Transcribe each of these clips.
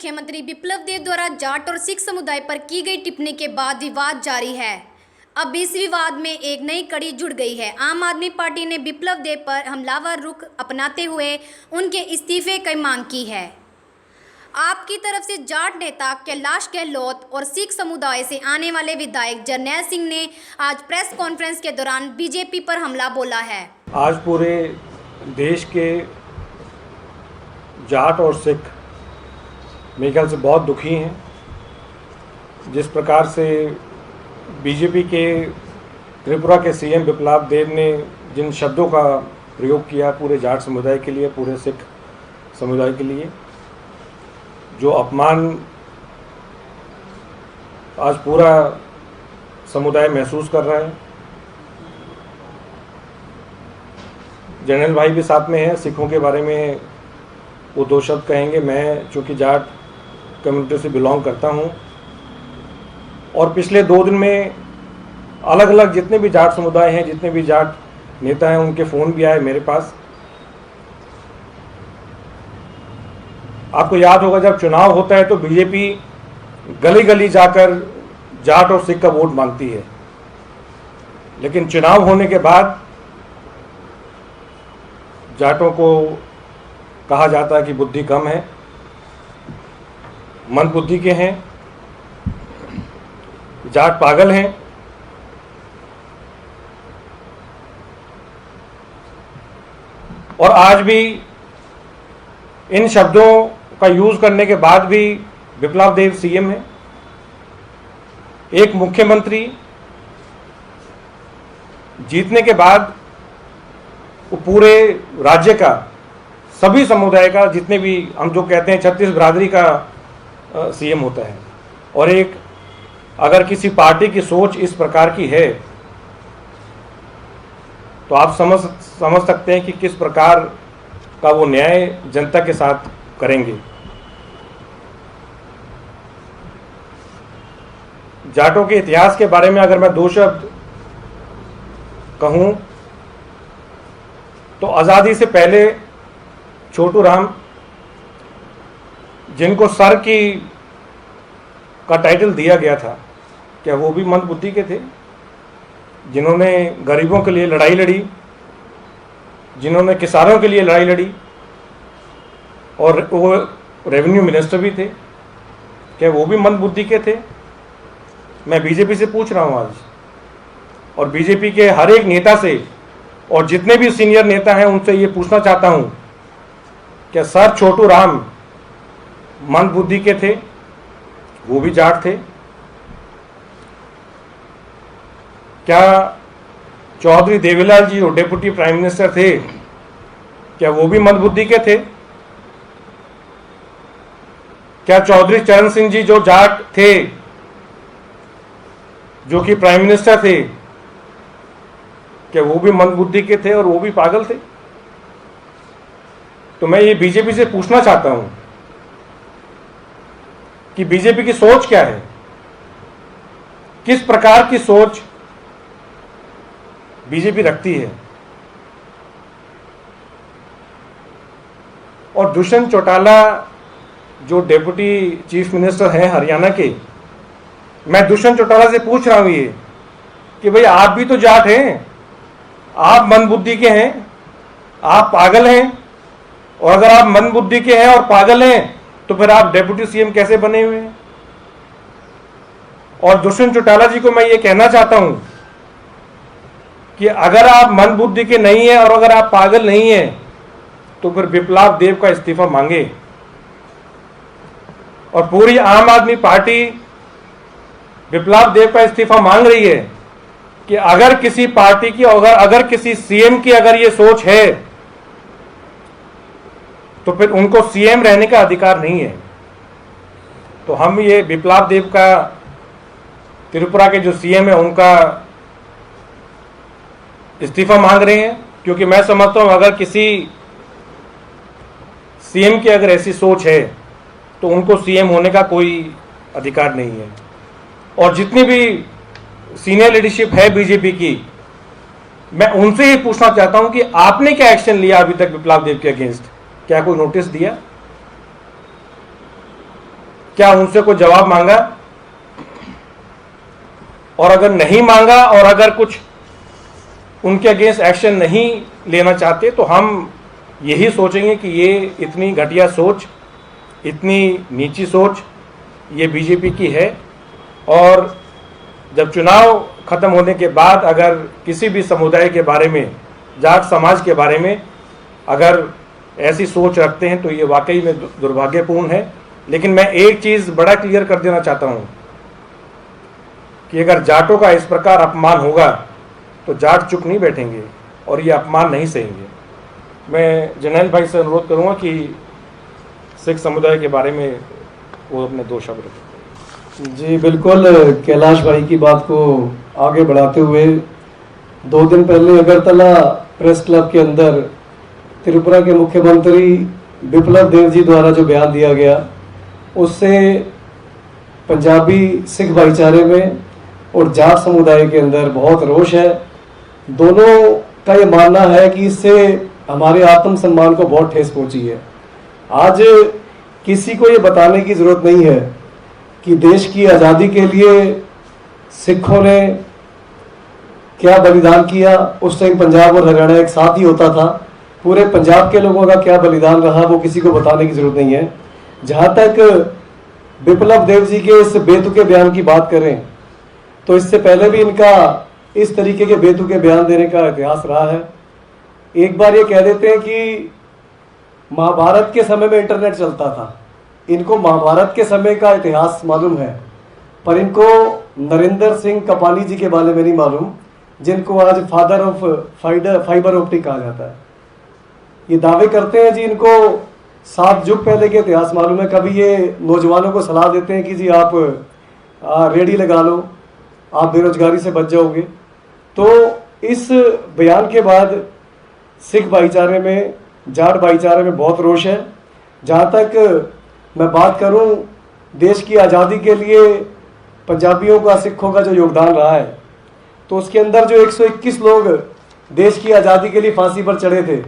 मुख्यमंत्री बिप्लब देब द्वारा जाट और सिख समुदाय पर की गई टिप्पणी के बाद विवाद जारी है। अब इस विवाद में एक नई कड़ी जुड़ गई है। आम आदमी पार्टी ने बिप्लब देब पर हमलावर रुख अपनाते हुए उनके इस्तीफे की मांग की है। आपकी तरफ से जाट नेता कैलाश गहलोत और सिख समुदाय से आने वाले विधायक जरनैल सिंह ने आज प्रेस कॉन्फ्रेंस के दौरान बीजेपी पर हमला बोला है। आज पूरे देश के जाट और सिख मेरे ख्याल से बहुत दुखी हैं। जिस प्रकार से बीजेपी के त्रिपुरा के सीएम बिप्लब देब ने जिन शब्दों का प्रयोग किया पूरे जाट समुदाय के लिए, पूरे सिख समुदाय के लिए, जो अपमान आज पूरा समुदाय महसूस कर रहा है। जनरल भाई भी साथ में है, सिखों के बारे में वो दो शब्द कहेंगे। मैं चूँकि जाट कम्युनिटी से बिलोंग करता हूँ और पिछले 2 दिन में अलग अलग जितने भी जाट समुदाय हैं, जितने भी जाट नेता हैं, उनके फ़ोन भी आए मेरे पास। आपको याद होगा जब चुनाव होता है तो बीजेपी गली गली जाकर जाट और सिख का वोट मांगती है, लेकिन चुनाव होने के बाद जाटों को कहा जाता है कि बुद्धि कम है, मंद बुद्धि के हैं, जाट पागल हैं। और आज भी इन शब्दों का यूज करने के बाद भी बिप्लब देब सीएम है। एक मुख्यमंत्री जीतने के बाद वो पूरे राज्य का, सभी समुदाय का, जितने भी हम जो कहते हैं 36 बिरादरी का सीएम होता है। और एक अगर किसी पार्टी की सोच इस प्रकार की है तो आप समझ सकते हैं कि किस प्रकार का वो न्याय जनता के साथ करेंगे। जाटों के इतिहास के बारे में अगर मैं 2 शब्द कहूं तो आज़ादी से पहले छोटू राम, जिनको सर का टाइटल दिया गया था, क्या वो भी मंद बुद्धि के थे? जिन्होंने गरीबों के लिए लड़ाई लड़ी, जिन्होंने किसानों के लिए लड़ाई लड़ी और वो रेवेन्यू मिनिस्टर भी थे, क्या वो भी मंद बुद्धि के थे? मैं बीजेपी से पूछ रहा हूँ आज, और बीजेपी के हर एक नेता से और जितने भी सीनियर नेता हैं उनसे ये पूछना चाहता हूँ, क्या सर छोटू राम मंद बुद्धि के थे? वो भी जाट थे। क्या चौधरी देवीलाल जी जो डिप्टी प्राइम मिनिस्टर थे, क्या वो भी मंद बुद्धि के थे? क्या चौधरी चरण सिंह जी जो जाट थे, जो कि प्राइम मिनिस्टर थे, क्या वो भी मंद बुद्धि के थे और वो भी पागल थे? तो मैं ये बीजेपी से पूछना चाहता हूं कि बीजेपी की सोच क्या है, किस प्रकार की सोच बीजेपी रखती है। और दुष्यंत चौटाला जो डेप्यूटी चीफ मिनिस्टर हैं हरियाणा के, मैं दुष्यंत चौटाला से पूछ रहा हूं ये कि भाई आप भी तो जाट हैं, आप मंद बुद्धि के हैं, आप पागल हैं, और अगर आप मंद बुद्धि के हैं और पागल हैं तो फिर आप डेप्यूटी सीएम कैसे बने हुए हैं? और दुष्यंत चौटाला जी को मैं ये कहना चाहता हूं कि अगर आप मंद बुद्धि के नहीं हैं और अगर आप पागल नहीं हैं तो फिर बिप्लब देब का इस्तीफा मांगे। और पूरी आम आदमी पार्टी बिप्लब देब का इस्तीफा मांग रही है कि अगर किसी पार्टी की, अगर किसी सीएम की अगर ये सोच है तो फिर उनको सीएम रहने का अधिकार नहीं है। तो हम ये बिप्लब देब का, त्रिपुरा के जो सीएम है, उनका इस्तीफा मांग रहे हैं, क्योंकि मैं समझता हूं अगर किसी सीएम की अगर ऐसी सोच है तो उनको सीएम होने का कोई अधिकार नहीं है। और जितनी भी सीनियर लीडरशिप है बीजेपी की, मैं उनसे ही पूछना चाहता हूं कि आपने क्या एक्शन लिया अभी तक बिप्लब देब के अगेंस्ट? क्या कोई नोटिस दिया? क्या उनसे कोई जवाब मांगा? और अगर नहीं मांगा और अगर कुछ उनके अगेंस्ट एक्शन नहीं लेना चाहते तो हम यही सोचेंगे कि ये इतनी घटिया सोच, इतनी नीची सोच ये बीजेपी की है। और जब चुनाव खत्म होने के बाद अगर किसी भी समुदाय के बारे में, जाट समाज के बारे में अगर ऐसी सोच रखते हैं तो ये वाकई में दुर्भाग्यपूर्ण है। लेकिन मैं एक चीज़ बड़ा क्लियर कर देना चाहता हूँ कि अगर जाटों का इस प्रकार अपमान होगा तो जाट चुप नहीं बैठेंगे और ये अपमान नहीं सहेंगे। मैं जर्नैल भाई से अनुरोध करूँगा कि सिख समुदाय के बारे में वो अपने 2 शब्द रखें। जी बिल्कुल, कैलाश भाई की बात को आगे बढ़ाते हुए 2 दिन पहले अगरतला प्रेस क्लब के अंदर त्रिपुरा के मुख्यमंत्री बिप्लब देव जी द्वारा जो बयान दिया गया, उससे पंजाबी सिख भाईचारे में और जाट समुदाय के अंदर बहुत रोष है। दोनों का ये मानना है कि इससे हमारे आत्मसम्मान को बहुत ठेस पहुंची है। आज किसी को ये बताने की जरूरत नहीं है कि देश की आज़ादी के लिए सिखों ने क्या बलिदान किया। उस टाइम पंजाब और हरियाणा एक साथ ही होता था। पूरे पंजाब के लोगों का क्या बलिदान रहा वो किसी को बताने की जरूरत नहीं है। जहाँ तक बिप्लब देव जी के इस बेतुके बयान की बात करें तो इससे पहले भी इनका इस तरीके के बेतुके बयान देने का इतिहास रहा है। एक बार ये कह देते हैं कि महाभारत के समय में इंटरनेट चलता था। इनको महाभारत के समय का इतिहास मालूम है, पर इनको नरेंद्र सिंह कपानी जी के बारे में नहीं मालूम, जिनको आज फादर ऑफ फाइबर ऑप्टिक कहा जाता है। ये दावे करते हैं जी इनको 7 युग पहले के इतिहास मालूम है। कभी ये नौजवानों को सलाह देते हैं कि जी आप रेडी लगा लो, आप बेरोजगारी से बच जाओगे। तो इस बयान के बाद सिख भाईचारे में, जाट भाईचारे में बहुत रोष है। जहाँ तक मैं बात करूँ देश की आज़ादी के लिए पंजाबियों का, सिखों का जो योगदान रहा है, तो उसके अंदर जो 121 लोग देश की आज़ादी के लिए फांसी पर चढ़े थे,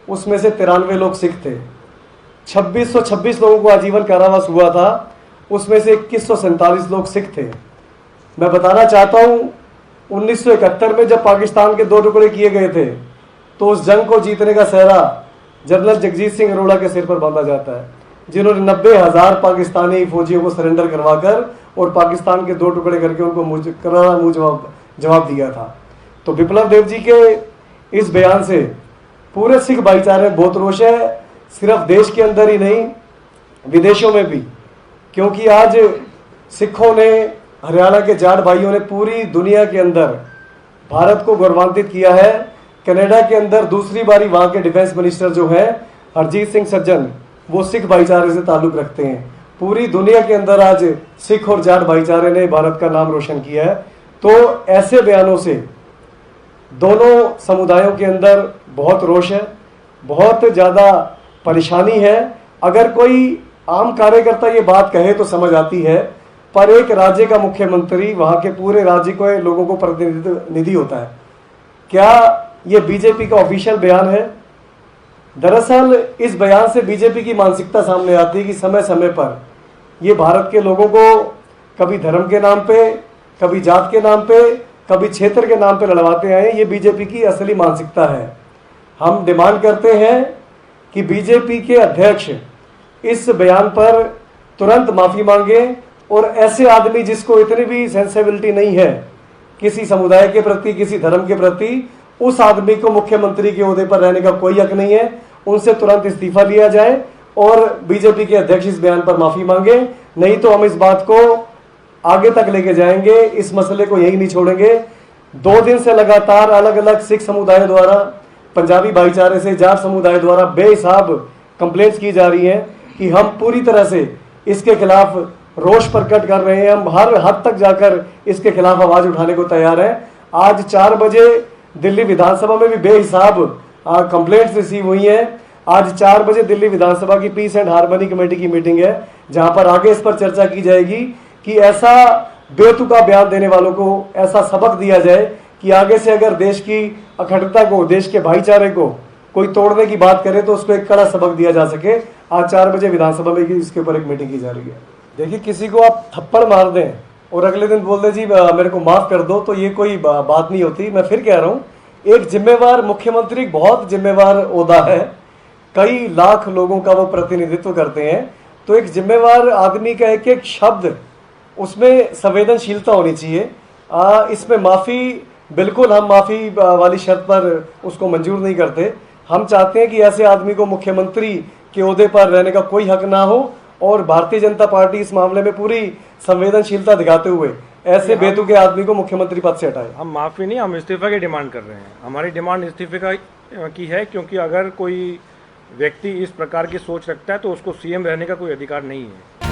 उसमें से 93 लोग सिख थे। 2626 लोगों को आजीवन कारावास हुआ था, उसमें से 2147 लोग सिख थे। मैं बताना चाहता हूँ 1971 में जब पाकिस्तान के 2 टुकड़े किए गए थे तो उस जंग को जीतने का सेहरा जनरल जगजीत सिंह अरोड़ा के सिर पर बांधा जाता है, जिन्होंने 90,000 पाकिस्तानी फौजियों को सरेंडर करवाकर और पाकिस्तान के 2 टुकड़े करके उनको करारा मुंह जवाब दिया था। तो बिप्लब देव जी के इस बयान से पूरे सिख भाईचारे में बहुत रोष है, सिर्फ देश के अंदर ही नहीं विदेशों में भी। क्योंकि आज सिखों ने, हरियाणा के जाट भाइयों ने पूरी दुनिया के अंदर भारत को गौरवान्वित किया है। कनाडा के अंदर दूसरी बारी वहाँ के डिफेंस मिनिस्टर जो हैं हरजीत सिंह सज्जन, वो सिख भाईचारे से ताल्लुक़ रखते हैं। पूरी दुनिया के अंदर आज सिख और जाट भाईचारे ने भारत का नाम रोशन किया है। तो ऐसे बयानों से दोनों समुदायों के अंदर बहुत रोष है, बहुत ज़्यादा परेशानी है। अगर कोई आम कार्यकर्ता ये बात कहे तो समझ आती है, पर एक राज्य का मुख्यमंत्री वहाँ के पूरे राज्य के लोगों को प्रतिनिधि होता है। क्या ये बीजेपी का ऑफिशियल बयान है? दरअसल इस बयान से बीजेपी की मानसिकता सामने आती है कि समय समय पर ये भारत के लोगों को कभी धर्म के नाम पे, कभी जात के नाम पे, कभी क्षेत्र के नाम पे लड़वाते आए। ये बीजेपी की असली मानसिकता है। हम डिमांड करते हैं कि बीजेपी के अध्यक्ष इस बयान पर तुरंत माफ़ी मांगे और ऐसे आदमी जिसको इतनी भी सेंसिबिलिटी नहीं है किसी समुदाय के प्रति, किसी धर्म के प्रति, उस आदमी को मुख्यमंत्री के ओहदे पर रहने का कोई हक नहीं है। उनसे तुरंत इस्तीफा लिया जाए और बीजेपी के अध्यक्ष इस बयान पर माफ़ी मांगे, नहीं तो हम इस बात को आगे तक लेके जाएंगे। इस मसले को यही नहीं छोड़ेंगे। 2 दिन से लगातार अलग अलग सिख समुदाय द्वारा, पंजाबी भाईचारे से, जाट समुदाय द्वारा बेहिसाब कंप्लेंट्स की जा रही हैं कि हम पूरी तरह से इसके खिलाफ रोष प्रकट कर रहे हैं। हम हर हद तक जाकर इसके खिलाफ आवाज़ उठाने को तैयार हैं। आज 4 बजे दिल्ली विधानसभा में भी बेहिसाब कंप्लेंट्स रिसीव हुई हैं। आज 4 बजे दिल्ली विधानसभा की पीस एंड हार्मनी कमेटी की मीटिंग है, जहां पर आगे इस पर चर्चा की जाएगी कि ऐसा बेतुका बयान देने वालों को ऐसा सबक दिया जाए कि आगे से अगर देश की अखंडता को, देश के भाईचारे को कोई तोड़ने की बात करे तो उसको एक कड़ा सबक दिया जा सके। आज 4 बजे विधानसभा में इसके ऊपर एक मीटिंग की जा रही है। देखिए, किसी को आप थप्पड़ मार दें और अगले दिन बोल दें जी मेरे को माफ़ कर दो, तो ये कोई बात नहीं होती। मैं फिर कह रहा हूँ, एक जिम्मेवार मुख्यमंत्री एक बहुत जिम्मेवार ओहदा है, कई लाख लोगों का वो प्रतिनिधित्व करते हैं, तो एक जिम्मेवार आदमी का एक एक शब्द, उसमें संवेदनशीलता होनी चाहिए। इसमें माफ़ी, बिल्कुल हम माफ़ी वाली शर्त पर उसको मंजूर नहीं करते। हम चाहते हैं कि ऐसे आदमी को मुख्यमंत्री के ओहदे पर रहने का कोई हक ना हो, और भारतीय जनता पार्टी इस मामले में पूरी संवेदनशीलता दिखाते हुए ऐसे बेतुके आदमी को मुख्यमंत्री पद से हटाए। हम माफ़ी नहीं, हम इस्तीफा की डिमांड कर रहे हैं। हमारी डिमांड इस्तीफे की है, क्योंकि अगर कोई व्यक्ति इस प्रकार की सोच रखता है तो उसको सीएम रहने का कोई अधिकार नहीं है।